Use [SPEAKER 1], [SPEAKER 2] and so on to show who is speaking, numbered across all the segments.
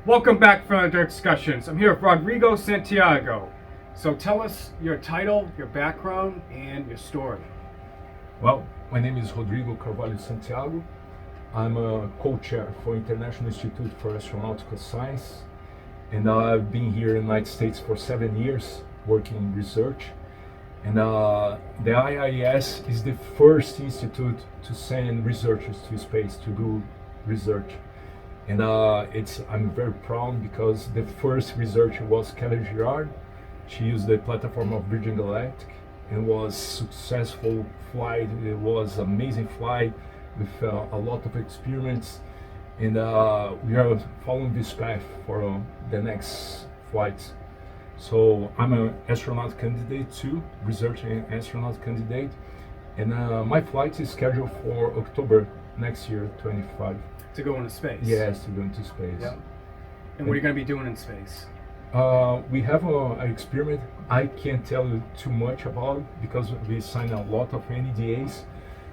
[SPEAKER 1] Welcome back for our discussions. I'm here with Rodrigo Santiago. So tell us your title, your background, and your story.
[SPEAKER 2] Well, my name is Rodrigo Carvalho Santiago. I'm a co-chair for International Institute for Astronautical Science, and I've been here in the United States for 7 years working in research. And the IIS is the first institute to send researchers to space to do research. And I'm very proud because the first researcher was Kelly Girard. She used the platform of Virgin Galactic and was successful flight. It was amazing flight with a lot of experiments. And we are following this path for the next flights. So I'm an astronaut candidate too, research and astronaut candidate. And my flight is scheduled for October next year, 25.
[SPEAKER 1] To go into space.
[SPEAKER 2] Yes, to go into space.
[SPEAKER 1] Yep. And what are you going to be doing in space?
[SPEAKER 2] We have an experiment. I can't tell you too much about it because we signed a lot of NDAs,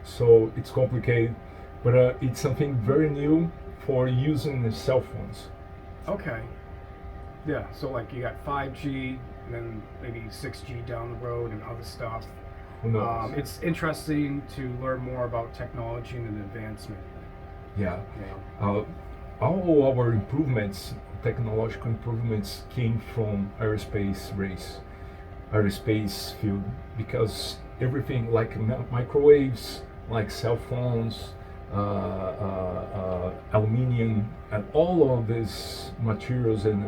[SPEAKER 2] so it's complicated. But it's something very new for using the cell phones.
[SPEAKER 1] Okay. Yeah, so like you got 5G, and then maybe 6G down the road and other stuff.
[SPEAKER 2] Who knows?
[SPEAKER 1] It's interesting to learn more about technology and advancement.
[SPEAKER 2] Yeah.
[SPEAKER 1] Yeah.
[SPEAKER 2] All our improvements, technological improvements, came from aerospace field, because everything like microwaves, like cell phones, aluminium, and all of these materials and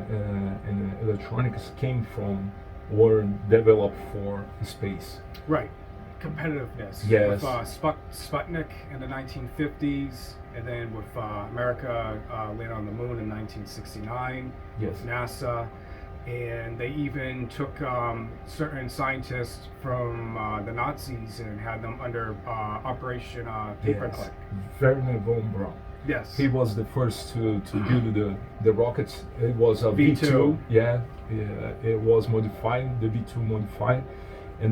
[SPEAKER 2] electronics came from, were developed for space.
[SPEAKER 1] Right. Competitiveness.
[SPEAKER 2] Yes.
[SPEAKER 1] With Sputnik in the 1950s, and then with America landed on the moon in 1969.
[SPEAKER 2] Yes.
[SPEAKER 1] With NASA, and they even took certain scientists from the Nazis and had them under Operation Paperclick.
[SPEAKER 2] Yes. Werner von Braun.
[SPEAKER 1] Yes.
[SPEAKER 2] He was the first to build the rockets. It was a
[SPEAKER 1] V2.
[SPEAKER 2] V2. Yeah, it was modified, the V2 modified. And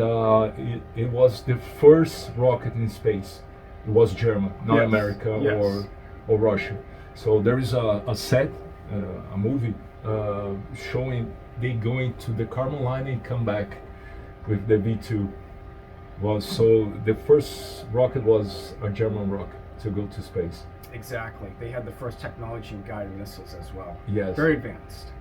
[SPEAKER 2] it was the first rocket in space. It was German, not
[SPEAKER 1] Yes.
[SPEAKER 2] America
[SPEAKER 1] Yes.
[SPEAKER 2] or Russia. So there is a set, a movie showing they going to the carbon line and come back with the V2. So the first rocket was a German rocket to go to space.
[SPEAKER 1] Exactly. They had the first technology in guided missiles as well.
[SPEAKER 2] Yes.
[SPEAKER 1] Very advanced.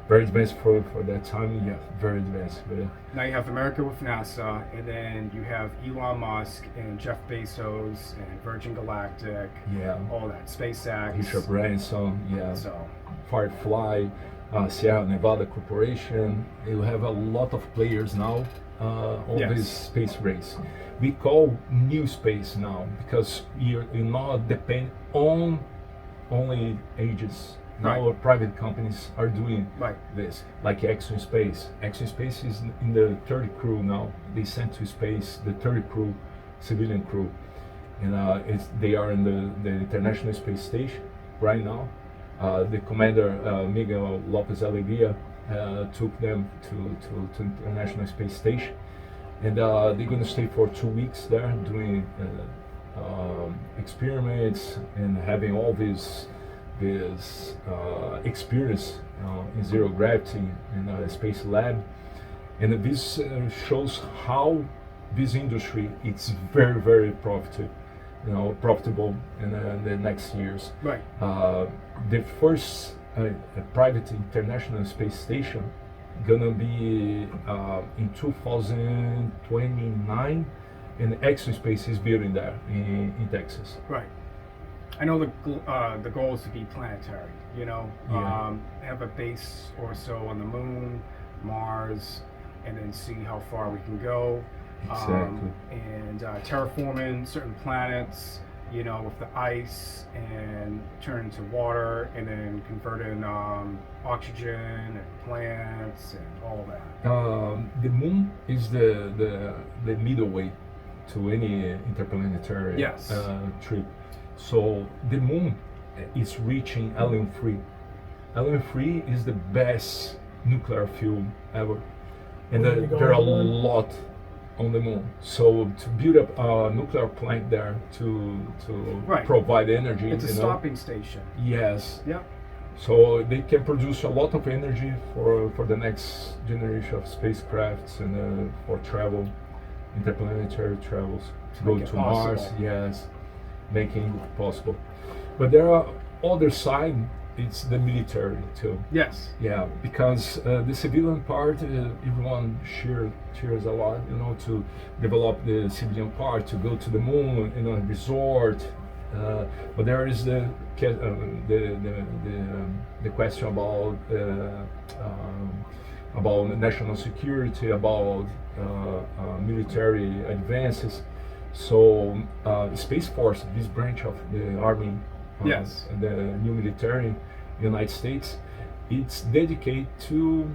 [SPEAKER 2] Very advanced for that time. Yeah, very advanced. Yeah.
[SPEAKER 1] Now you have America with NASA, and then you have Elon Musk and Jeff Bezos and Virgin Galactic,
[SPEAKER 2] Yeah.
[SPEAKER 1] all that, SpaceX.
[SPEAKER 2] Richard Branson, yeah.
[SPEAKER 1] So,
[SPEAKER 2] Firefly, Sierra Nevada Corporation. You have a lot of players now on
[SPEAKER 1] Yes.
[SPEAKER 2] this space race. We call new space now because you're not depend on only agents. Now
[SPEAKER 1] Right.
[SPEAKER 2] private companies are doing
[SPEAKER 1] right.
[SPEAKER 2] this, like Exxon Space. Exxon Space is in the 30 crew now. They sent to space the 30 crew, civilian crew, and they are in the International Space Station right now. The commander Miguel Lopez Alegria took them to International Space Station, and they're going to stay for 2 weeks there doing experiments and having all this experience in zero gravity in a space lab. And this shows how this industry is very, very profitable in the next years.
[SPEAKER 1] Right.
[SPEAKER 2] The first private international space station gonna be in 2029, and Exxon Space is building there in Texas.
[SPEAKER 1] Right. I know the goal is to be planetary. You know,
[SPEAKER 2] Yeah.
[SPEAKER 1] have a base or so on the moon, Mars, and then see how far we can go.
[SPEAKER 2] Exactly.
[SPEAKER 1] And terraforming certain planets, you know, with the ice, and turn into water, and then converting oxygen and plants and all that.
[SPEAKER 2] The moon is the middle way to any interplanetary
[SPEAKER 1] Yes.
[SPEAKER 2] trip. So the moon is reaching helium-free. Helium-free is the best nuclear fuel ever, and
[SPEAKER 3] Where you go
[SPEAKER 2] there are a
[SPEAKER 3] on the moon?
[SPEAKER 2] lot on the moon. So to build up a nuclear plant there to
[SPEAKER 1] Right.
[SPEAKER 2] provide energy,
[SPEAKER 1] It's a
[SPEAKER 2] you know?
[SPEAKER 1] stopping station.
[SPEAKER 2] Yes.
[SPEAKER 1] Yep.
[SPEAKER 2] So they can produce a lot of energy for the next generation of spacecrafts and for travel, interplanetary travels, to go
[SPEAKER 1] Make it
[SPEAKER 2] to
[SPEAKER 1] possible.
[SPEAKER 2] Mars. Yes, making it possible. But there are other side. It's the military too.
[SPEAKER 1] Yes.
[SPEAKER 2] Yeah, because the civilian part, everyone cheers a lot, to develop the civilian part, to go to the moon, resort. But there is the question about national security, about military advances. So Space Force, this branch of the army,
[SPEAKER 1] Yes.
[SPEAKER 2] the new military, United States, it's dedicated to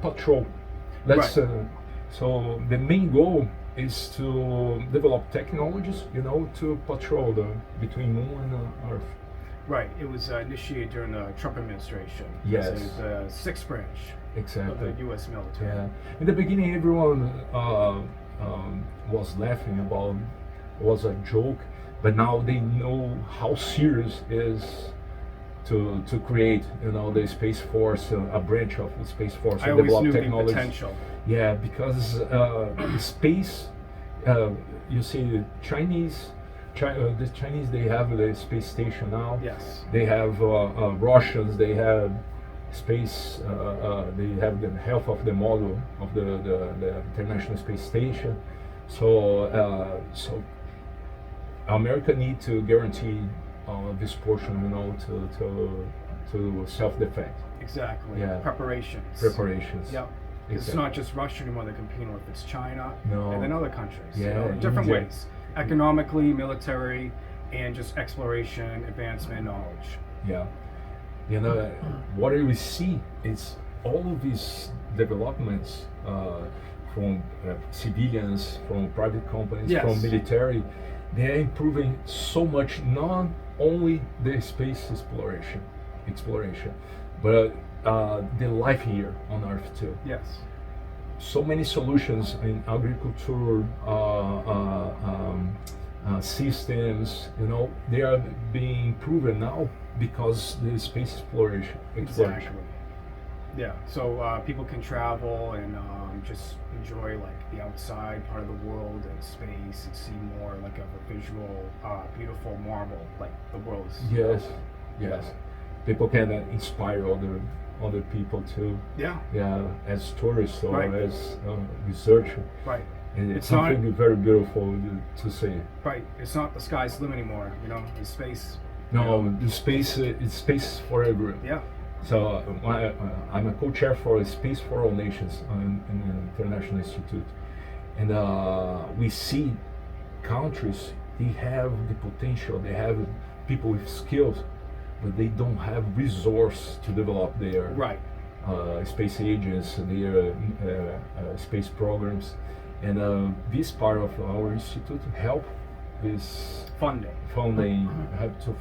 [SPEAKER 2] patrol. That's
[SPEAKER 1] Right.
[SPEAKER 2] So the main goal is to develop technologies, to patrol between Moon and Earth.
[SPEAKER 1] Right. It was initiated during the Trump administration.
[SPEAKER 2] Yes.
[SPEAKER 1] So it was the sixth branch of
[SPEAKER 2] Exactly.
[SPEAKER 1] the U.S. military.
[SPEAKER 2] Yeah. In the beginning, everyone was laughing about, was a joke, but now they know how serious is to create, the Space Force, a branch of the Space Force,
[SPEAKER 1] I
[SPEAKER 2] and
[SPEAKER 1] always
[SPEAKER 2] develop
[SPEAKER 1] knew the
[SPEAKER 2] technology.
[SPEAKER 1] potential.
[SPEAKER 2] Yeah, because space, you see, the Chinese, they have the space station now.
[SPEAKER 1] Yes.
[SPEAKER 2] They have Russians. They have space. They have the half of the model of the International Space Station. So America need to guarantee this portion, to self-defect
[SPEAKER 1] Exactly.
[SPEAKER 2] Yeah.
[SPEAKER 1] Preparations.
[SPEAKER 2] preparations.
[SPEAKER 1] Yep. It's not just Russia anymore they're competing with. It's China
[SPEAKER 2] No.
[SPEAKER 1] and then other countries.
[SPEAKER 2] Yeah,
[SPEAKER 1] in different
[SPEAKER 2] India.
[SPEAKER 1] ways. Economically, military, and just exploration, advancement, knowledge.
[SPEAKER 2] Yeah, what we see is all of these developments from civilians, from private companies,
[SPEAKER 1] Yes.
[SPEAKER 2] from military. They are improving so much, not only the space exploration, but the life here on Earth too.
[SPEAKER 1] Yes.
[SPEAKER 2] So many solutions in agriculture, systems, they are being proven now because the space exploration.
[SPEAKER 1] Exactly. Yeah. So people can travel and just enjoy like the outside part of the world and space and see more like of a visual, beautiful marble like the world is.
[SPEAKER 2] Yes. People can inspire other people too.
[SPEAKER 1] Yeah.
[SPEAKER 2] Yeah, as tourists or
[SPEAKER 1] Right.
[SPEAKER 2] as researcher.
[SPEAKER 1] Right.
[SPEAKER 2] And
[SPEAKER 1] It's
[SPEAKER 2] it's something very beautiful to see.
[SPEAKER 1] Right. It's not the sky's the limit anymore. It's space.
[SPEAKER 2] No, the space, it's space for everyone.
[SPEAKER 1] Yeah.
[SPEAKER 2] So I'm a co-chair for Space for All Nations in the International Institute, and we see countries, they have the potential, they have people with skills, but they don't have resource to develop their
[SPEAKER 1] Right.
[SPEAKER 2] space agents, their space programs, and this part of our institute help this
[SPEAKER 1] Funding.
[SPEAKER 2] have to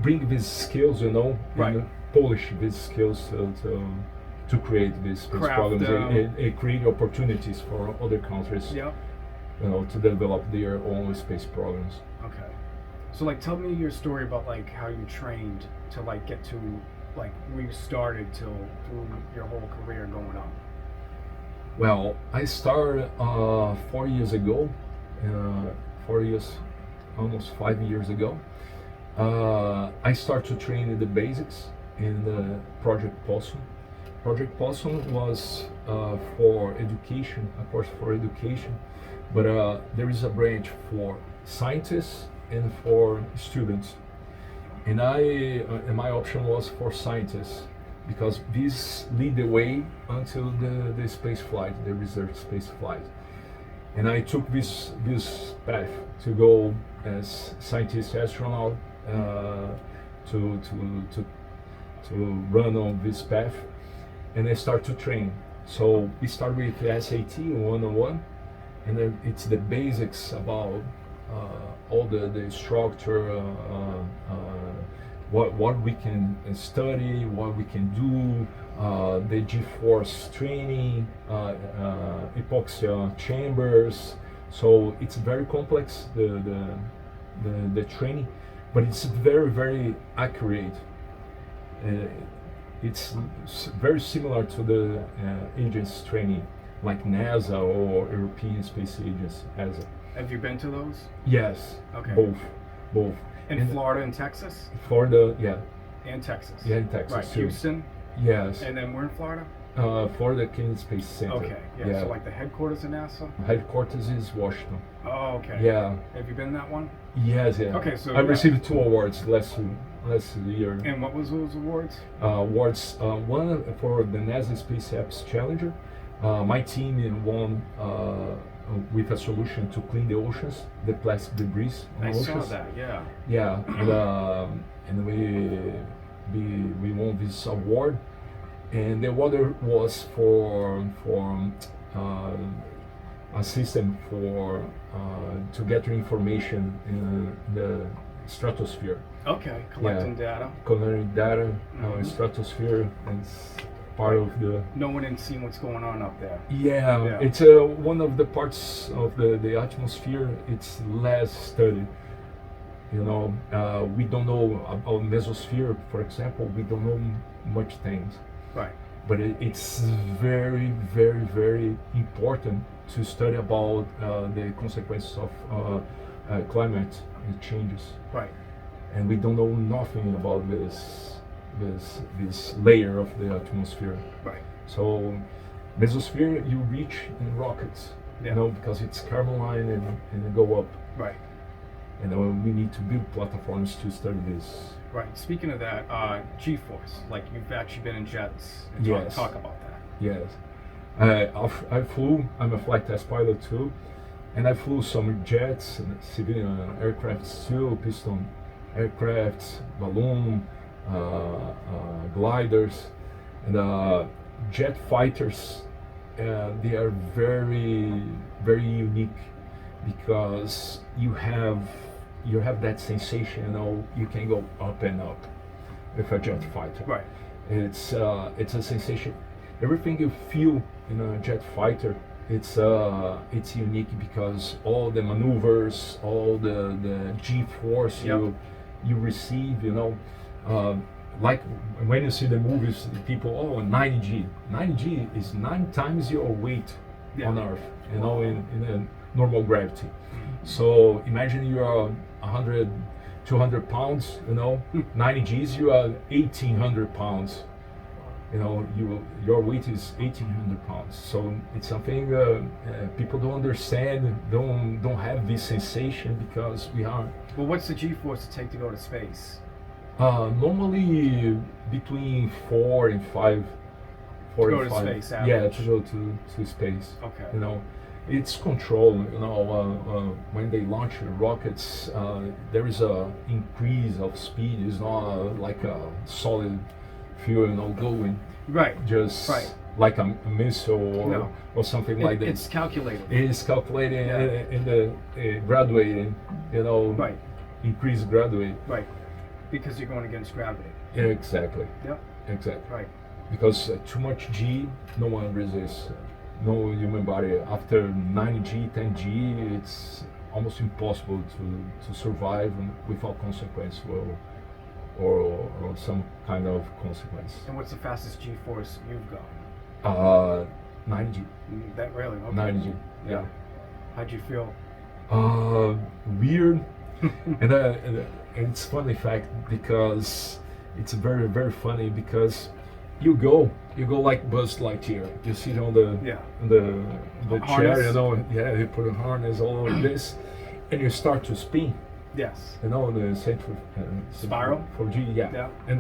[SPEAKER 2] bring these skills,
[SPEAKER 1] Right.
[SPEAKER 2] and polish these skills to create these space
[SPEAKER 1] Craft
[SPEAKER 2] programs
[SPEAKER 1] them.
[SPEAKER 2] and create opportunities for other countries,
[SPEAKER 1] Yep.
[SPEAKER 2] to develop their own space programs.
[SPEAKER 1] Okay. So like tell me your story about like how you trained to like get to like where you started till through your whole career going on.
[SPEAKER 2] Well, I started 4 years ago, 4 years, almost 5 years ago. I started to train in the basics in the Project Possum. Project Possum was for education, a course for education, but there is a branch for scientists and for students. And my option was for scientists, because this lead the way until the space flight, the research space flight. And I took this path to go as scientist astronaut, to run on this path, and I start to train. So we start with SAT 101, and then it's the basics about all the structure, what we can study, what we can do, the G-force training, epoxy chambers, So it's very complex, the training, but it's very accurate. Uh, it's very similar to the agents training, like NASA or European Space Agency. ESA.
[SPEAKER 1] Have you been to those?
[SPEAKER 2] Yes,
[SPEAKER 1] Okay.
[SPEAKER 2] both.
[SPEAKER 1] In Florida and Texas?
[SPEAKER 2] Florida, yeah,
[SPEAKER 1] And Texas.
[SPEAKER 2] yeah, in Texas
[SPEAKER 1] Right,
[SPEAKER 2] too.
[SPEAKER 1] Houston,
[SPEAKER 2] Yes,
[SPEAKER 1] and then we're in Florida?
[SPEAKER 2] Florida Kennedy Space Center.
[SPEAKER 1] Okay, yeah, so like the headquarters of NASA?
[SPEAKER 2] Headquarters is Washington.
[SPEAKER 1] Oh, okay.
[SPEAKER 2] Yeah.
[SPEAKER 1] Have you been in that one?
[SPEAKER 2] Yes, yeah.
[SPEAKER 1] Okay, so
[SPEAKER 2] I
[SPEAKER 1] yeah.
[SPEAKER 2] received 2 awards last year.
[SPEAKER 1] And what was those awards?
[SPEAKER 2] Awards, one for the NASA Space Apps Challenger. My team won with a solution to clean the oceans, the plastic debris on
[SPEAKER 1] I
[SPEAKER 2] oceans.
[SPEAKER 1] saw that, yeah.
[SPEAKER 2] Yeah, and we won this award, and the award was for a system for to get your information in the stratosphere,
[SPEAKER 1] Okay, collecting data.
[SPEAKER 2] collecting data,
[SPEAKER 1] Mhm.
[SPEAKER 2] stratosphere, and it's part of the.
[SPEAKER 1] No one had seen what's going on up there.
[SPEAKER 2] Yeah,
[SPEAKER 1] Yeah.
[SPEAKER 2] it's one of the parts of the atmosphere. It's less studied. You know, we don't know about mesosphere, for example. We don't know much things,
[SPEAKER 1] Right.
[SPEAKER 2] but it's very important to study about the consequences of climate changes.
[SPEAKER 1] Right.
[SPEAKER 2] And we don't know nothing about this layer of the atmosphere.
[SPEAKER 1] Right.
[SPEAKER 2] So mesosphere you reach in rockets,
[SPEAKER 1] Yeah.
[SPEAKER 2] you know, because it's carbon and go up.
[SPEAKER 1] Right.
[SPEAKER 2] And we need to build platforms to study this.
[SPEAKER 1] Right. Speaking of that, G-force, like you've actually been in jets. And
[SPEAKER 2] Yes.
[SPEAKER 1] talk about that.
[SPEAKER 2] Yes. I flew, I'm a flight test pilot too, and I flew some jets, and civilian aircrafts too, piston aircrafts, balloon, gliders, and jet fighters. They are very unique because you have that sensation, you know, you can go up and up with a jet fighter.
[SPEAKER 1] Right.
[SPEAKER 2] It's a sensation. Everything you feel in a jet fighter, it's unique because all the maneuvers, all the G-force
[SPEAKER 1] Yep.
[SPEAKER 2] you receive, you know, like when you see the movies, people, 90G. 90G is 9 times your weight
[SPEAKER 1] Yeah.
[SPEAKER 2] on Earth, you know, in a normal gravity. So imagine you are 100, 200 pounds, you know, 90 Gs, you are 1,800 pounds. You know, your weight is 1,800 pounds. So it's something people don't understand, don't have this sensation because we are
[SPEAKER 1] Well, what's the G-force to take to go to space?
[SPEAKER 2] normally between 4 and 5.
[SPEAKER 1] To go
[SPEAKER 2] and
[SPEAKER 1] to
[SPEAKER 2] 5.
[SPEAKER 1] space,
[SPEAKER 2] Yeah,
[SPEAKER 1] average.
[SPEAKER 2] to go to space.
[SPEAKER 1] Okay.
[SPEAKER 2] You know, it's control. You know, when they launch rockets, there is a increase of speed. It's not like a solid fuel, you know, going
[SPEAKER 1] Right.
[SPEAKER 2] just
[SPEAKER 1] Right.
[SPEAKER 2] like a missile
[SPEAKER 1] No.
[SPEAKER 2] or something like that.
[SPEAKER 1] It's calculated.
[SPEAKER 2] It is calculating
[SPEAKER 1] Yeah.
[SPEAKER 2] in the graduating. You know,
[SPEAKER 1] Right.
[SPEAKER 2] increase graduate.
[SPEAKER 1] Right. Because you're going against gravity.
[SPEAKER 2] Yeah, exactly.
[SPEAKER 1] Yep.
[SPEAKER 2] Exactly.
[SPEAKER 1] Right.
[SPEAKER 2] Because too much G, no one resists. No human body. After 9G, 10G, it's almost impossible to survive without consequence or some kind of consequence.
[SPEAKER 1] And what's the fastest G-force you've gone?
[SPEAKER 2] 9G.
[SPEAKER 1] That really? Okay.
[SPEAKER 2] 9G. Yeah.
[SPEAKER 1] How'd you feel?
[SPEAKER 2] Weird. and it's funny fact because it's very funny because you go like Buzz Lightyear. You sit on the
[SPEAKER 1] Yeah.
[SPEAKER 2] the
[SPEAKER 1] Harness.
[SPEAKER 2] chair, you know. Yeah, you put a harness all over this, and you start to spin.
[SPEAKER 1] Yes.
[SPEAKER 2] You know, the central
[SPEAKER 1] Spiral?
[SPEAKER 2] for G. Yeah.
[SPEAKER 1] Yeah.
[SPEAKER 2] And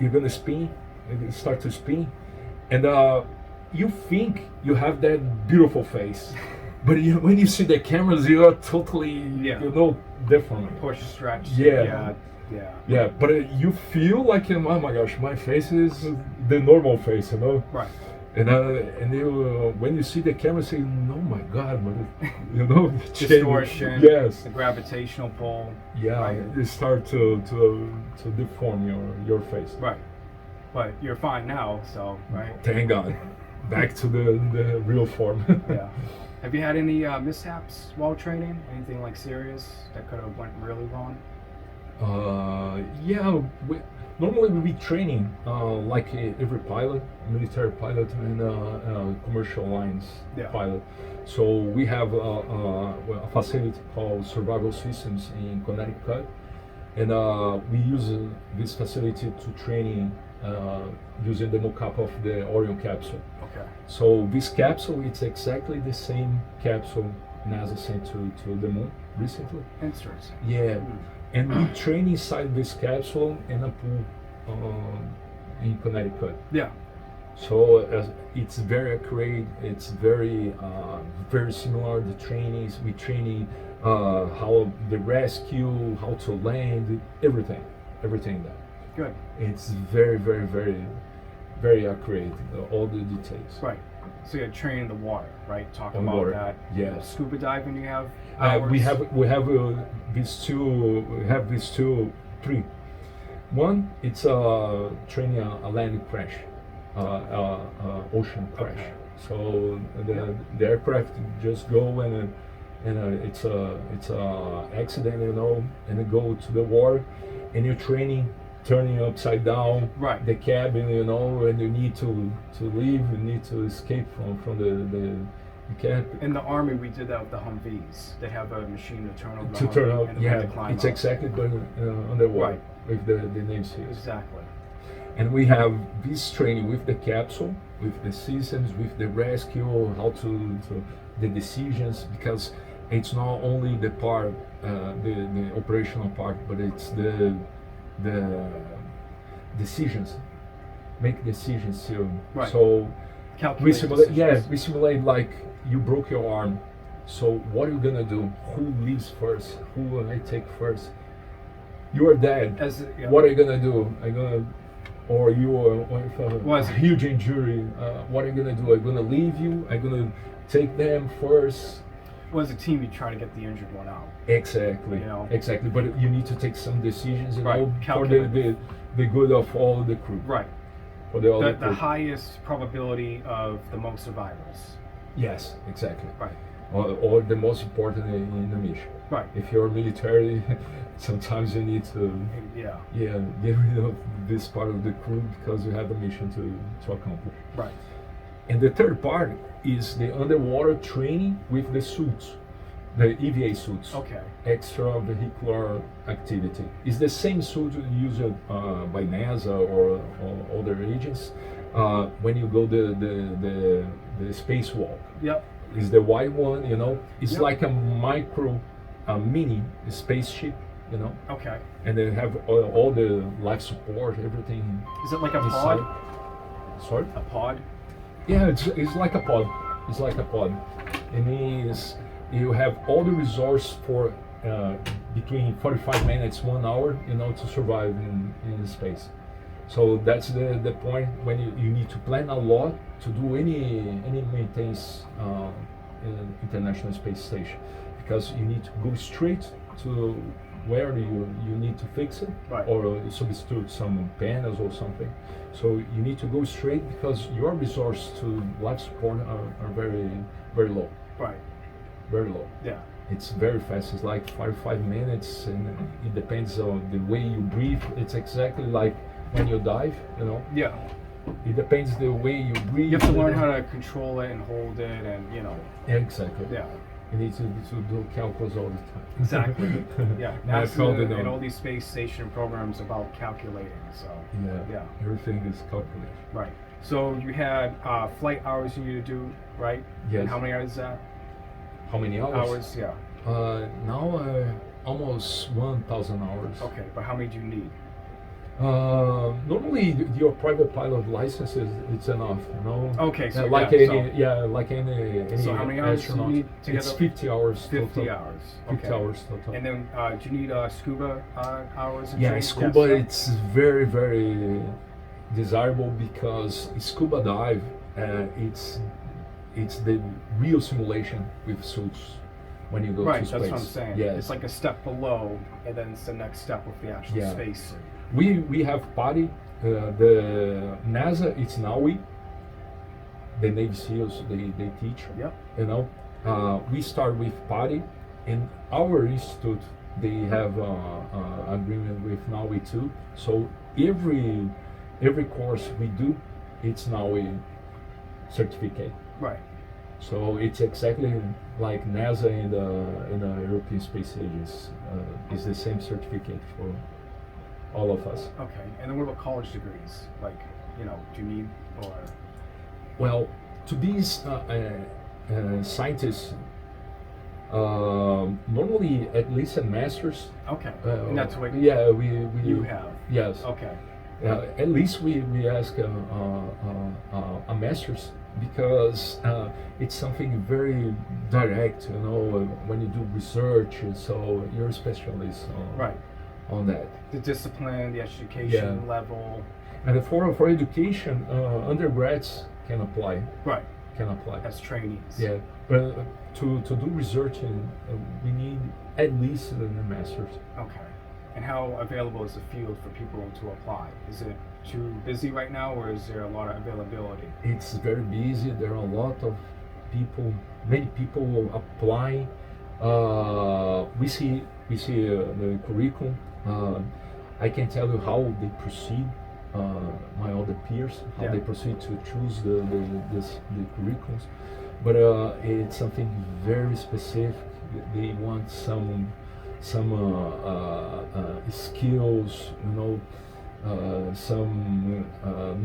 [SPEAKER 2] you're gonna spin. You start to spin, and you think you have that beautiful face, but when you see the cameras, you are totally you know different.
[SPEAKER 1] Push, stretch.
[SPEAKER 2] Yeah.
[SPEAKER 1] Yeah. Yeah.
[SPEAKER 2] Yeah, but you feel like, oh my gosh, my face is the normal face, you know.
[SPEAKER 1] Right.
[SPEAKER 2] And when you see the camera, say, oh my God, but you know,
[SPEAKER 1] Distortion.
[SPEAKER 2] Yes.
[SPEAKER 1] The gravitational pull.
[SPEAKER 2] Yeah,
[SPEAKER 1] Right.
[SPEAKER 2] you start to deform your face.
[SPEAKER 1] Right. But you're fine now, so right.
[SPEAKER 2] Thank God, back to the real form.
[SPEAKER 1] Yeah. Have you had any mishaps while training? Anything like serious that could have went really wrong?
[SPEAKER 2] Yeah, normally we be training like every pilot, military pilot and commercial lines
[SPEAKER 1] Yeah.
[SPEAKER 2] pilot. So we have a facility called Survival Systems in Connecticut, and we use this facility to training using the mock-up of the Orion capsule.
[SPEAKER 1] Okay.
[SPEAKER 2] So this capsule, it's exactly the same capsule NASA sent to the moon recently.
[SPEAKER 1] Interesting.
[SPEAKER 2] Yeah,
[SPEAKER 1] Mm.
[SPEAKER 2] and we train inside this capsule in a pool in Connecticut.
[SPEAKER 1] Yeah.
[SPEAKER 2] So it's very accurate. It's very similar. The trainings we training how the rescue, how to land, everything there.
[SPEAKER 1] Good.
[SPEAKER 2] It's very accurate. All the details.
[SPEAKER 1] Right. So you're training the water, right? Talk
[SPEAKER 2] On
[SPEAKER 1] about
[SPEAKER 2] water,
[SPEAKER 1] that.
[SPEAKER 2] yes.
[SPEAKER 1] Scuba diving, you have
[SPEAKER 2] We
[SPEAKER 1] hours?
[SPEAKER 2] have these two. We have these two, three. One, it's training a land crash, ocean crash.
[SPEAKER 1] Okay.
[SPEAKER 2] So
[SPEAKER 1] Yeah.
[SPEAKER 2] the aircraft just go and it's a accident, you know, and it go to the water, and you're training turning upside down
[SPEAKER 1] Right.
[SPEAKER 2] the cabin, you know, and you need to leave, you need to escape from the cab.
[SPEAKER 1] In the Army, we did that with the Humvees. They have a machine to turn over the
[SPEAKER 2] To turn
[SPEAKER 1] Humvee
[SPEAKER 2] out,
[SPEAKER 1] and then
[SPEAKER 2] yeah,
[SPEAKER 1] to climb
[SPEAKER 2] it's
[SPEAKER 1] up.
[SPEAKER 2] exactly but underwater
[SPEAKER 1] Right.
[SPEAKER 2] with the name seals.
[SPEAKER 1] Exactly.
[SPEAKER 2] And we have this training with the capsule, with the systems, with the rescue, how to the decisions, because it's not only the part, the operational part, but it's the decisions, make decisions too.
[SPEAKER 1] Right.
[SPEAKER 2] So we
[SPEAKER 1] Calculate
[SPEAKER 2] simulate,
[SPEAKER 1] decisions.
[SPEAKER 2] we simulate like you broke your arm. So what are you gonna do? Who leaves first? Who will I take first? You are dead.
[SPEAKER 1] As yeah.
[SPEAKER 2] What are you gonna do? Are you gonna, or you or if
[SPEAKER 1] Was
[SPEAKER 2] a
[SPEAKER 1] it-
[SPEAKER 2] huge injury? What are you gonna do? Are you gonna leave you? Are you gonna take them first?
[SPEAKER 1] Well, as a team, you try to get the injured one out.
[SPEAKER 2] Exactly.
[SPEAKER 1] You know?
[SPEAKER 2] Exactly. But you need to take some decisions, you
[SPEAKER 1] Right,
[SPEAKER 2] know, for
[SPEAKER 1] calculate.
[SPEAKER 2] the good of all the crew.
[SPEAKER 1] Right.
[SPEAKER 2] For the other
[SPEAKER 1] The
[SPEAKER 2] crew.
[SPEAKER 1] highest probability of the most survivors.
[SPEAKER 2] Yes, exactly.
[SPEAKER 1] Right.
[SPEAKER 2] Or the most important in the mission.
[SPEAKER 1] Right.
[SPEAKER 2] If you're military, sometimes you need to
[SPEAKER 1] Yeah.
[SPEAKER 2] get rid of this part of the crew because you have a mission to accomplish.
[SPEAKER 1] Right.
[SPEAKER 2] And the third part is the underwater training with the suits, the EVA suits.
[SPEAKER 1] Okay.
[SPEAKER 2] Extravehicular activity. It's the same suit used by NASA or other agents when you go the spacewalk.
[SPEAKER 1] Yep.
[SPEAKER 2] It's the white one, you know. It's
[SPEAKER 1] Yep.
[SPEAKER 2] like a mini spaceship, you know.
[SPEAKER 1] Okay.
[SPEAKER 2] And they have all the life support, everything
[SPEAKER 1] Is it like a
[SPEAKER 2] inside.
[SPEAKER 1] pod?
[SPEAKER 2] Sorry?
[SPEAKER 1] A pod?
[SPEAKER 2] Yeah, it's like a pod. It's like a pod. It means you have all the resource for between 45 minutes, 1 hour, you know, to survive in space. So that's the point when you need to plan a lot to do any maintenance in International Space Station, because you need to go straight to where you need to fix it,
[SPEAKER 1] Right.
[SPEAKER 2] or substitute some panels or something. So you need to go straight because your resource to life support are very low,
[SPEAKER 1] Right.
[SPEAKER 2] very low.
[SPEAKER 1] Yeah.
[SPEAKER 2] It's very fast. It's like 5 minutes, and it depends on the way you breathe. It's exactly like when you dive, you know.
[SPEAKER 1] Yeah.
[SPEAKER 2] It depends the way you breathe.
[SPEAKER 1] You have to learn how to control it and hold it, and you know.
[SPEAKER 2] Exactly.
[SPEAKER 1] Yeah.
[SPEAKER 2] You need to do calculus all the time.
[SPEAKER 1] Exactly. Yeah.
[SPEAKER 2] I found it
[SPEAKER 1] NASA and
[SPEAKER 2] on-
[SPEAKER 1] all these space station programs about calculating. So.
[SPEAKER 2] Yeah.
[SPEAKER 1] Yeah.
[SPEAKER 2] Everything is calculated.
[SPEAKER 1] Right. So you had flight hours you need to do, right?
[SPEAKER 2] Yes.
[SPEAKER 1] And how many hours is that?
[SPEAKER 2] How many hours?
[SPEAKER 1] Hours, yeah.
[SPEAKER 2] Now almost 1,000 hours.
[SPEAKER 1] Okay, but how many do you need?
[SPEAKER 2] Normally, your private pilot license it's enough, you know.
[SPEAKER 1] Okay, so
[SPEAKER 2] like
[SPEAKER 1] yeah,
[SPEAKER 2] any like any
[SPEAKER 1] So how many hours do you
[SPEAKER 2] astronaut.
[SPEAKER 1] need to
[SPEAKER 2] It's
[SPEAKER 1] get
[SPEAKER 2] 50 hours.
[SPEAKER 1] 50
[SPEAKER 2] total.
[SPEAKER 1] hours.
[SPEAKER 2] 50
[SPEAKER 1] Okay.
[SPEAKER 2] hours total.
[SPEAKER 1] And then do you need scuba hours? And
[SPEAKER 2] Yeah,
[SPEAKER 1] training?
[SPEAKER 2] scuba
[SPEAKER 1] Yes.
[SPEAKER 2] it's very desirable because scuba dive it's the real simulation with suits when you go
[SPEAKER 1] Right,
[SPEAKER 2] to space.
[SPEAKER 1] that's what I'm saying.
[SPEAKER 2] Yes.
[SPEAKER 1] It's like a step below, and then it's the next step with the actual
[SPEAKER 2] Yeah.
[SPEAKER 1] space.
[SPEAKER 2] We have PADI, the NASA it's NAUI, the Navy SEALs they teach,
[SPEAKER 1] Yep.
[SPEAKER 2] you know, We start with PADI, and our institute they have agreement with NAUI too. So every course we do, it's NAUI certificate.
[SPEAKER 1] Right.
[SPEAKER 2] So it's exactly like NASA and the European Space Agency. It's the same certificate for all of us.
[SPEAKER 1] Okay. And then what about college degrees? Like, do you need or?
[SPEAKER 2] Well, to be scientists, normally at least a master's.
[SPEAKER 1] Okay. And that's what
[SPEAKER 2] Yeah,
[SPEAKER 1] you have.
[SPEAKER 2] Yes.
[SPEAKER 1] Okay.
[SPEAKER 2] At least we ask a master's because it's something very direct, when you do research, so you're a specialist
[SPEAKER 1] Right.
[SPEAKER 2] on that.
[SPEAKER 1] The discipline, the education
[SPEAKER 2] Yeah.
[SPEAKER 1] level.
[SPEAKER 2] And for education, undergrads can apply.
[SPEAKER 1] Right.
[SPEAKER 2] Can apply.
[SPEAKER 1] As trainees.
[SPEAKER 2] Yeah, but to do research, we need at least a master's.
[SPEAKER 1] Okay. And how available is the field for people to apply? Is it too busy right now, or is there a lot of availability?
[SPEAKER 2] It's very busy. There are a lot of people. Many people will apply. We see the curriculum. I can tell you how they proceed. My other peers, how
[SPEAKER 1] Yeah.
[SPEAKER 2] they proceed to choose the curriculums, but it's something very specific. They want some skills, some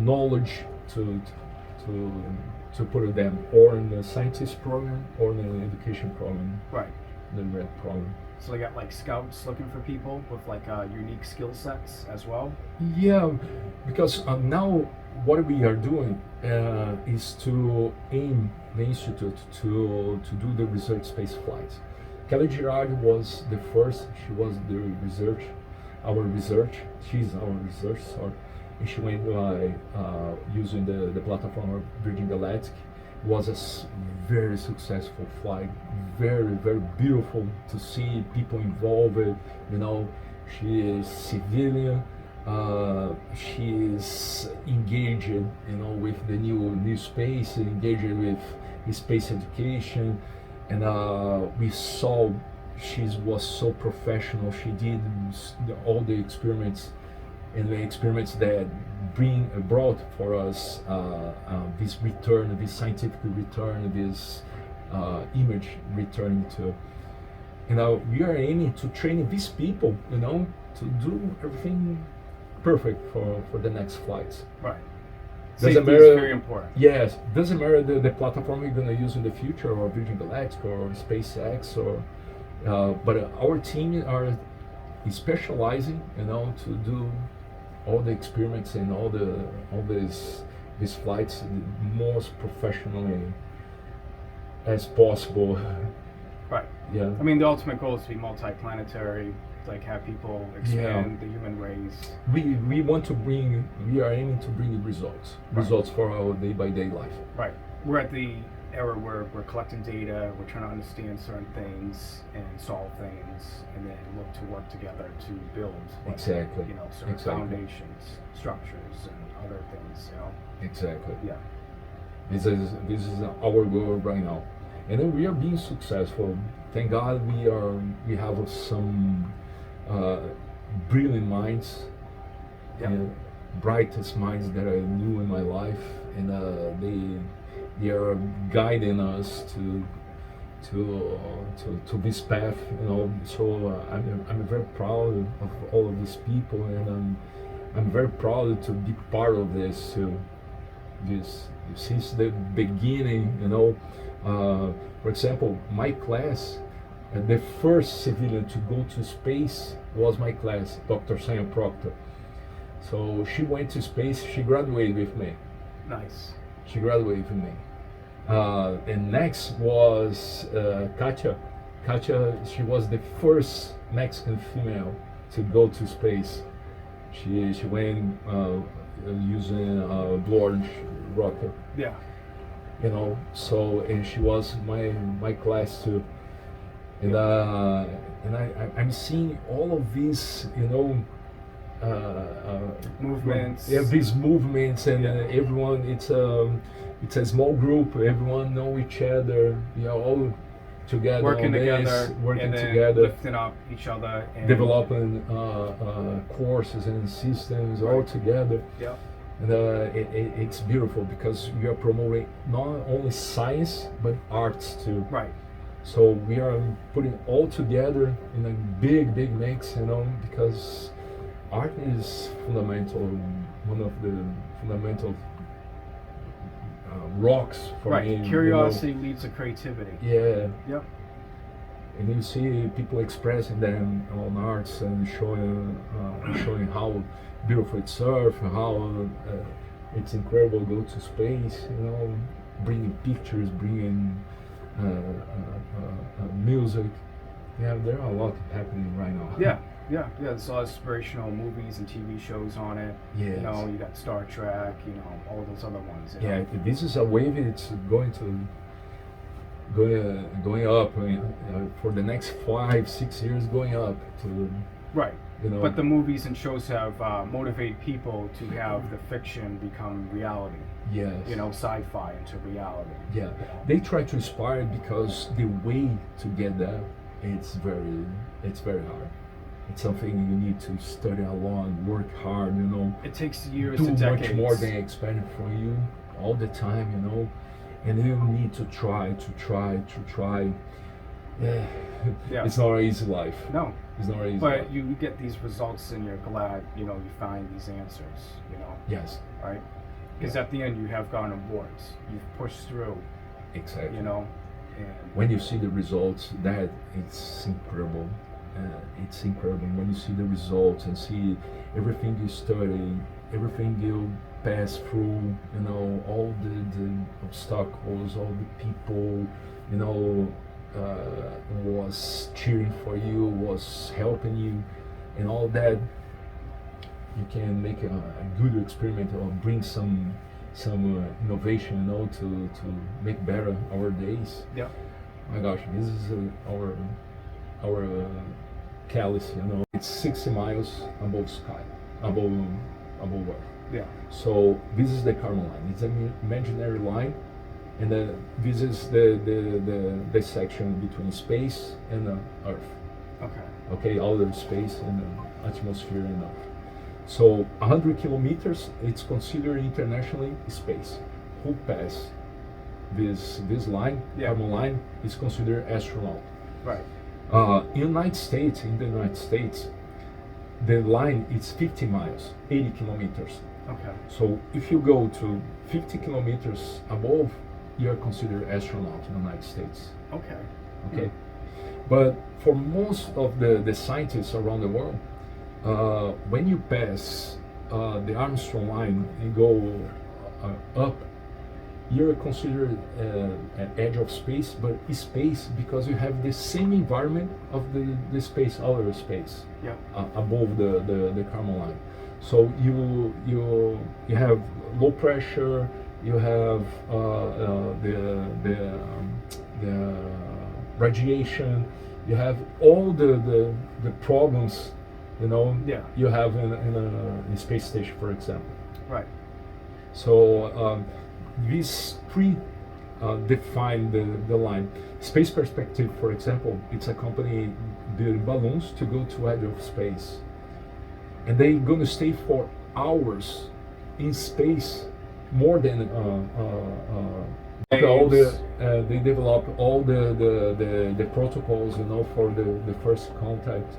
[SPEAKER 2] knowledge to put them or in the scientist program or in the education program,
[SPEAKER 1] Right.
[SPEAKER 2] the red program.
[SPEAKER 1] So they got like scouts looking for people with like unique skill sets as well.
[SPEAKER 2] Yeah, because now what we are doing is to aim the institute to do the research space flights. Kelly Girardi was the first. She was the research, our research. She's our research, sorry. And she went using the platform of Virgin Galactic. Was a very successful flight, very, very beautiful to see people involved. She is civilian. She is engaged, with the new space, engaged with space education, and we saw she was so professional. She did all the experiments, and the experiments that brought for us this return, this scientific return, this image returning to. We are aiming to train these people, to do everything perfect for the next flights.
[SPEAKER 1] Right.
[SPEAKER 2] Doesn't
[SPEAKER 1] Safety is
[SPEAKER 2] matter.
[SPEAKER 1] very important.
[SPEAKER 2] Yes, doesn't matter the platform you're gonna use in the future, or Virgin Galactic, or SpaceX, or but our team are specializing, to do all the experiments and all these flights the most professionally as possible.
[SPEAKER 1] Right.
[SPEAKER 2] Yeah.
[SPEAKER 1] I mean, the ultimate goal is to be multi-planetary, like have people expand the human race.
[SPEAKER 2] We want to bring. We are aiming to bring results.
[SPEAKER 1] Right.
[SPEAKER 2] Results for our day-by-day life.
[SPEAKER 1] Right. We're at the era where we're collecting data, we're trying to understand certain things and solve things, and then look to work together to build, like,
[SPEAKER 2] Exactly.
[SPEAKER 1] certain
[SPEAKER 2] Exactly.
[SPEAKER 1] foundations, structures, and other things.
[SPEAKER 2] Exactly.
[SPEAKER 1] Yeah.
[SPEAKER 2] This is our goal right now, and then we are being successful. Thank God we have some brilliant minds,
[SPEAKER 1] Yeah.
[SPEAKER 2] brightest minds that I knew in my life, and they are guiding us to this path. So I'm very proud of all of these people, and I'm very proud to be part of this too. This since the beginning, for example, my class, the first civilian to go to space was my class, Dr. Sam Proctor. So she went to space. She graduated with me.
[SPEAKER 1] Nice.
[SPEAKER 2] She graduated with me. And next was Katya. Katya, she was the first Mexican female to go to space. She went using a Blue Orange rocket.
[SPEAKER 1] Yeah.
[SPEAKER 2] So, and she was my class too. And I'm seeing all of these,
[SPEAKER 1] Movements.
[SPEAKER 2] Yeah, these movements, and everyone. It's a small group. Everyone know each other. All together,
[SPEAKER 1] working
[SPEAKER 2] on this,
[SPEAKER 1] together,
[SPEAKER 2] working
[SPEAKER 1] and then
[SPEAKER 2] together,
[SPEAKER 1] lifting up each other, and
[SPEAKER 2] developing courses and systems all
[SPEAKER 1] Right.
[SPEAKER 2] together.
[SPEAKER 1] Yep.
[SPEAKER 2] And it's beautiful because we are promoting not only science but arts too.
[SPEAKER 1] Right.
[SPEAKER 2] So we are putting all together in a big mix, because art is fundamental, one of the fundamental rocks for
[SPEAKER 1] Right.
[SPEAKER 2] me.
[SPEAKER 1] Curiosity leads to creativity.
[SPEAKER 2] Yeah,
[SPEAKER 1] Yep.
[SPEAKER 2] and you see people expressing them on arts and showing how beautiful it's surf, how it's incredible to go to space, bringing pictures, bringing music. Yeah, there are a lot happening right now.
[SPEAKER 1] Yeah. Yeah. There's a lot of inspirational movies and TV shows on it.
[SPEAKER 2] Yes.
[SPEAKER 1] You got Star Trek. All those other ones.
[SPEAKER 2] Yeah, this is a wave. It's going up for the next 5-6 years, going up to.
[SPEAKER 1] Right.
[SPEAKER 2] But
[SPEAKER 1] the movies and shows have motivated people to have the fiction become reality.
[SPEAKER 2] Yes.
[SPEAKER 1] Sci-fi into reality.
[SPEAKER 2] Yeah, they try to inspire because the way to get there, it's very hard. It's something you need to study a lot, work hard.
[SPEAKER 1] It takes years
[SPEAKER 2] do
[SPEAKER 1] to decades.
[SPEAKER 2] much more than expected from you all the time. And you need to try.
[SPEAKER 1] Yeah.
[SPEAKER 2] It's not an easy life.
[SPEAKER 1] No.
[SPEAKER 2] It's not an easy
[SPEAKER 1] But
[SPEAKER 2] life.
[SPEAKER 1] you get these results and you're glad, you find these answers,
[SPEAKER 2] Yes,
[SPEAKER 1] right? Because at the end you have gotten awards. You've pushed through,
[SPEAKER 2] exactly.
[SPEAKER 1] and
[SPEAKER 2] When you see the results, it's incredible. It's incredible when you see the results and see everything you study, everything you pass through, all the obstacles, all the people, was cheering for you, was helping you, and all that. You can make a good experiment or bring some innovation, to make better our days.
[SPEAKER 1] yeah,
[SPEAKER 2] My gosh, this is our Calice, it's 60 miles above sky, above Earth.
[SPEAKER 1] yeah,
[SPEAKER 2] So this is the Karma line. It's an imaginary line, and this is the section between space and Earth.
[SPEAKER 1] okay,
[SPEAKER 2] Okay, outer space and atmosphere and Earth. So 100 kilometers, it's considered internationally space. Who pass this line,
[SPEAKER 1] Yeah.
[SPEAKER 2] Karma line, is considered astronaut.
[SPEAKER 1] right,
[SPEAKER 2] In the United States, the line is 50 miles, 80 kilometers.
[SPEAKER 1] okay,
[SPEAKER 2] So if you go to 50 kilometers above, you are considered astronaut in the United States.
[SPEAKER 1] okay,
[SPEAKER 2] Okay, but for most of the scientists around the world, when you pass the Armstrong line and go up, you're considered an edge of space, but space because you have the same environment of the space, outer space,
[SPEAKER 1] yeah,
[SPEAKER 2] above the Karma line. So you have low pressure, you have the radiation, you have all the problems,
[SPEAKER 1] Yeah.
[SPEAKER 2] you have in a space station, for example.
[SPEAKER 1] right,
[SPEAKER 2] So these three define the line. Space Perspective, for example, it's a company building balloons to go to edge of space, and they're going to stay for hours in space, more than all they develop all the protocols, for the first contact.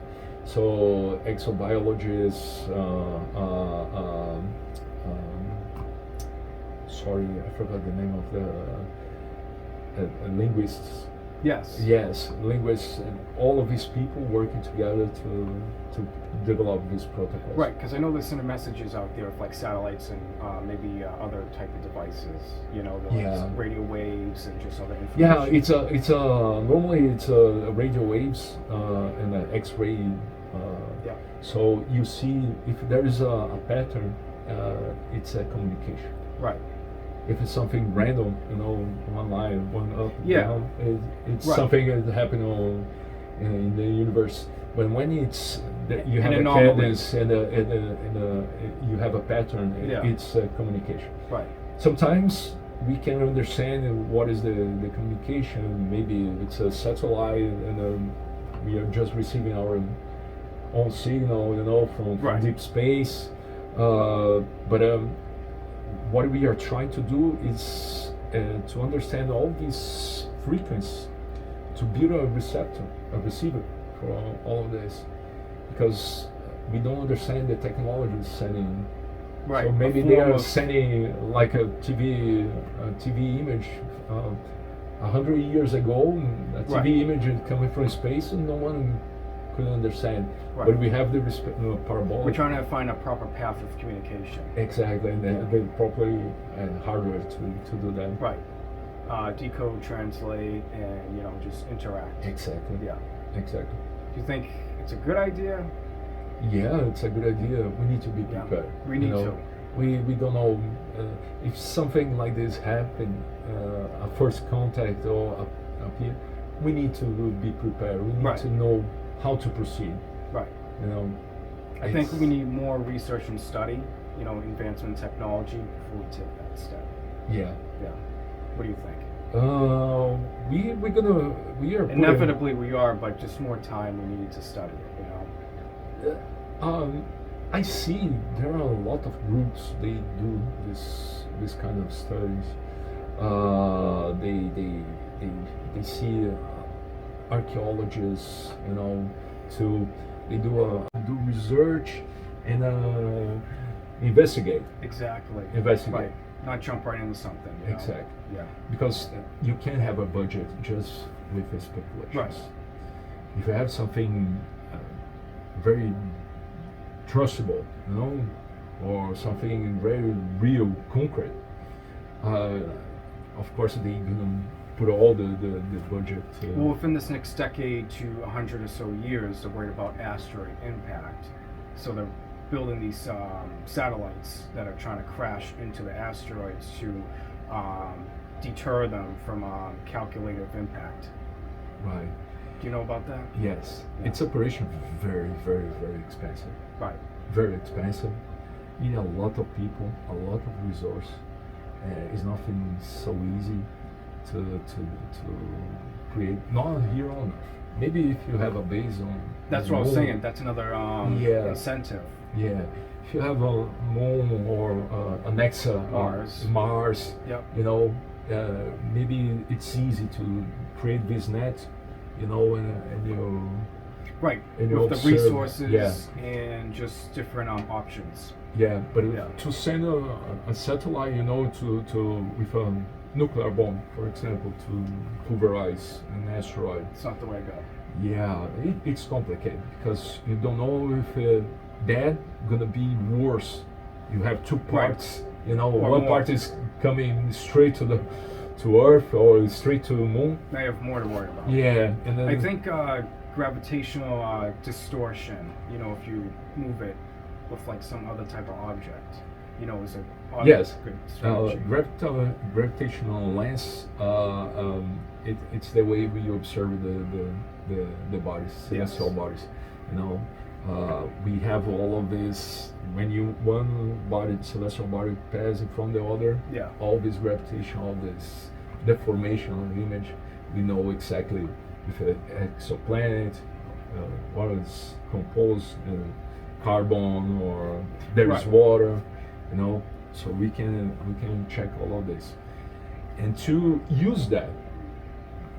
[SPEAKER 2] So exobiologists, sorry, I forgot the name of the linguists.
[SPEAKER 1] yes,
[SPEAKER 2] Yes, linguists, and all of these people working together to develop these protocols.
[SPEAKER 1] right. Because I know they're sending messages out there of like satellites and maybe other type of devices.
[SPEAKER 2] Yeah.
[SPEAKER 1] Radio waves and just other information.
[SPEAKER 2] Yeah, it's normally it's radio waves and X-ray.
[SPEAKER 1] Yeah.
[SPEAKER 2] So you see if there is a pattern, it's a communication.
[SPEAKER 1] Right.
[SPEAKER 2] If it's something random, one line, one up,
[SPEAKER 1] Yeah.
[SPEAKER 2] down, it's
[SPEAKER 1] Right.
[SPEAKER 2] something that happened in the universe. But when it's that you
[SPEAKER 1] An
[SPEAKER 2] have a
[SPEAKER 1] anomaly.
[SPEAKER 2] cadence and you have a pattern,
[SPEAKER 1] Yeah.
[SPEAKER 2] it's communication.
[SPEAKER 1] Right.
[SPEAKER 2] Sometimes we can understand what is the communication. Maybe it's a satellite, and we are just receiving our own signal, from
[SPEAKER 1] Right.
[SPEAKER 2] deep space. But what we are trying to do is to understand all these frequencies, to build a receiver for all of this, because we don't understand the technology sending.
[SPEAKER 1] Right.
[SPEAKER 2] So maybe they are sending like a TV image 100 years ago. A TV
[SPEAKER 1] Right.
[SPEAKER 2] image is coming from space, and no one could understand.
[SPEAKER 1] Right.
[SPEAKER 2] But we have the parabolic.
[SPEAKER 1] We're trying to find a proper path of communication.
[SPEAKER 2] Exactly, and the proper hardware to do that.
[SPEAKER 1] Right. Decode, translate, and just interact.
[SPEAKER 2] Exactly.
[SPEAKER 1] Yeah.
[SPEAKER 2] Exactly.
[SPEAKER 1] Do you think it's a good idea?
[SPEAKER 2] Yeah, it's a good idea. We need to be
[SPEAKER 1] Yeah,
[SPEAKER 2] prepared.
[SPEAKER 1] we need to.
[SPEAKER 2] We don't know if something like this happen, a first contact or appear. We need to be prepared. We need
[SPEAKER 1] Right.
[SPEAKER 2] to know how to proceed.
[SPEAKER 1] Right. I
[SPEAKER 2] It's-
[SPEAKER 1] think we need more research and study, advancement in technology before we take that step.
[SPEAKER 2] Yeah.
[SPEAKER 1] Yeah. What do you think?
[SPEAKER 2] We are
[SPEAKER 1] Inevitably we are, but just more time we need to study it,
[SPEAKER 2] I see there are a lot of groups. They do this kind of studies. They see archaeologists, they do research and investigate.
[SPEAKER 1] Exactly.
[SPEAKER 2] Investigate.
[SPEAKER 1] Right. Not jump right into something.
[SPEAKER 2] Exactly.
[SPEAKER 1] Yeah.
[SPEAKER 2] Because you can't have a budget just with the speculations.
[SPEAKER 1] Right.
[SPEAKER 2] If you have something very trustable, or something very real, concrete, of course they're gonna put all the budget.
[SPEAKER 1] Well, within this next decade to 100 or so years, they're worried about asteroid impact. So they're building these satellites that are trying to crash into the asteroids to deter them from calculative impact.
[SPEAKER 2] Right.
[SPEAKER 1] Do you know about that?
[SPEAKER 2] Yes.
[SPEAKER 1] Yeah.
[SPEAKER 2] Its operation very, very, very expensive.
[SPEAKER 1] Right.
[SPEAKER 2] Very expensive. You need a lot of people, a lot of resource. It's nothing so easy to create. Not here on Earth. Maybe if you have a base on.
[SPEAKER 1] That's what I was saying. That's another incentive.
[SPEAKER 2] Yeah. If you have a moon or an Mars.
[SPEAKER 1] Yep.
[SPEAKER 2] Maybe it's easy to create this net, and you.
[SPEAKER 1] Right.
[SPEAKER 2] And you
[SPEAKER 1] With the
[SPEAKER 2] observe,
[SPEAKER 1] resources and just different options.
[SPEAKER 2] Yeah, but
[SPEAKER 1] Yeah.
[SPEAKER 2] to send a satellite, to with a nuclear bomb, for example, to pulverize an asteroid.
[SPEAKER 1] It's not the way to go.
[SPEAKER 2] Yeah, it's complicated because you don't know if that gonna be worse. You have two parts.
[SPEAKER 1] Or
[SPEAKER 2] One
[SPEAKER 1] more.
[SPEAKER 2] part is coming straight to Earth or straight to the moon.
[SPEAKER 1] Now you have more to worry about.
[SPEAKER 2] Yeah, and then
[SPEAKER 1] I think gravitational distortion, if you move it with like some other type of object, is a
[SPEAKER 2] Yes.
[SPEAKER 1] good strategy.
[SPEAKER 2] Gravitational lens. It's the way we observe the bodies, celestial bodies. We have all of this. When one body, celestial body, passes from the other,
[SPEAKER 1] Yeah.
[SPEAKER 2] all this gravitation, all this deformation of the image, we know exactly if an exoplanet, what is composed, carbon, or there is
[SPEAKER 1] Right.
[SPEAKER 2] water, so we can check all of this, and to use that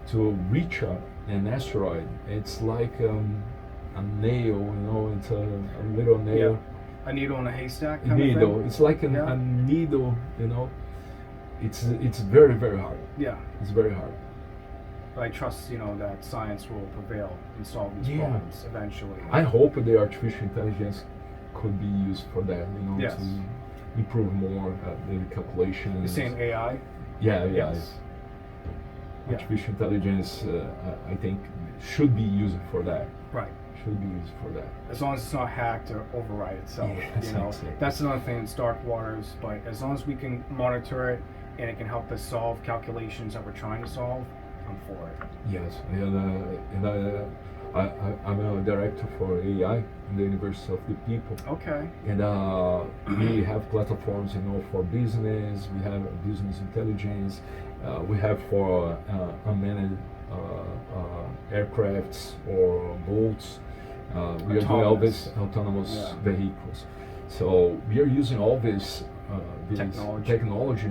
[SPEAKER 2] to reach an asteroid, it's like a nail, it's a little nail.
[SPEAKER 1] Yeah. A needle in a haystack kind
[SPEAKER 2] Needle.
[SPEAKER 1] of thing?
[SPEAKER 2] It's like
[SPEAKER 1] Yeah.
[SPEAKER 2] a needle, It's very, very hard.
[SPEAKER 1] Yeah.
[SPEAKER 2] It's very hard.
[SPEAKER 1] But I trust, that science will prevail and solve these
[SPEAKER 2] Yeah.
[SPEAKER 1] problems eventually.
[SPEAKER 2] I hope the artificial intelligence could be used for that,
[SPEAKER 1] Yes.
[SPEAKER 2] to improve more the calculations.
[SPEAKER 1] You're saying AI?
[SPEAKER 2] Yeah.
[SPEAKER 1] Yes. Yeah.
[SPEAKER 2] Artificial intelligence, I think, should be used for that.
[SPEAKER 1] Right.
[SPEAKER 2] Should be used for that.
[SPEAKER 1] As long as it's not hacked or override itself.
[SPEAKER 2] Yes, exactly.
[SPEAKER 1] That's another thing, it's dark waters, but as long as we can monitor it and it can help us solve calculations that we're trying to solve, I'm for it.
[SPEAKER 2] Yes, and I'm a director for AI in the University of the People.
[SPEAKER 1] Okay.
[SPEAKER 2] And we have platforms, for business. We have business intelligence. We have for unmanned aircrafts or boats. We are doing all these autonomous vehicles. So we are using all this
[SPEAKER 1] Technology.
[SPEAKER 2] technology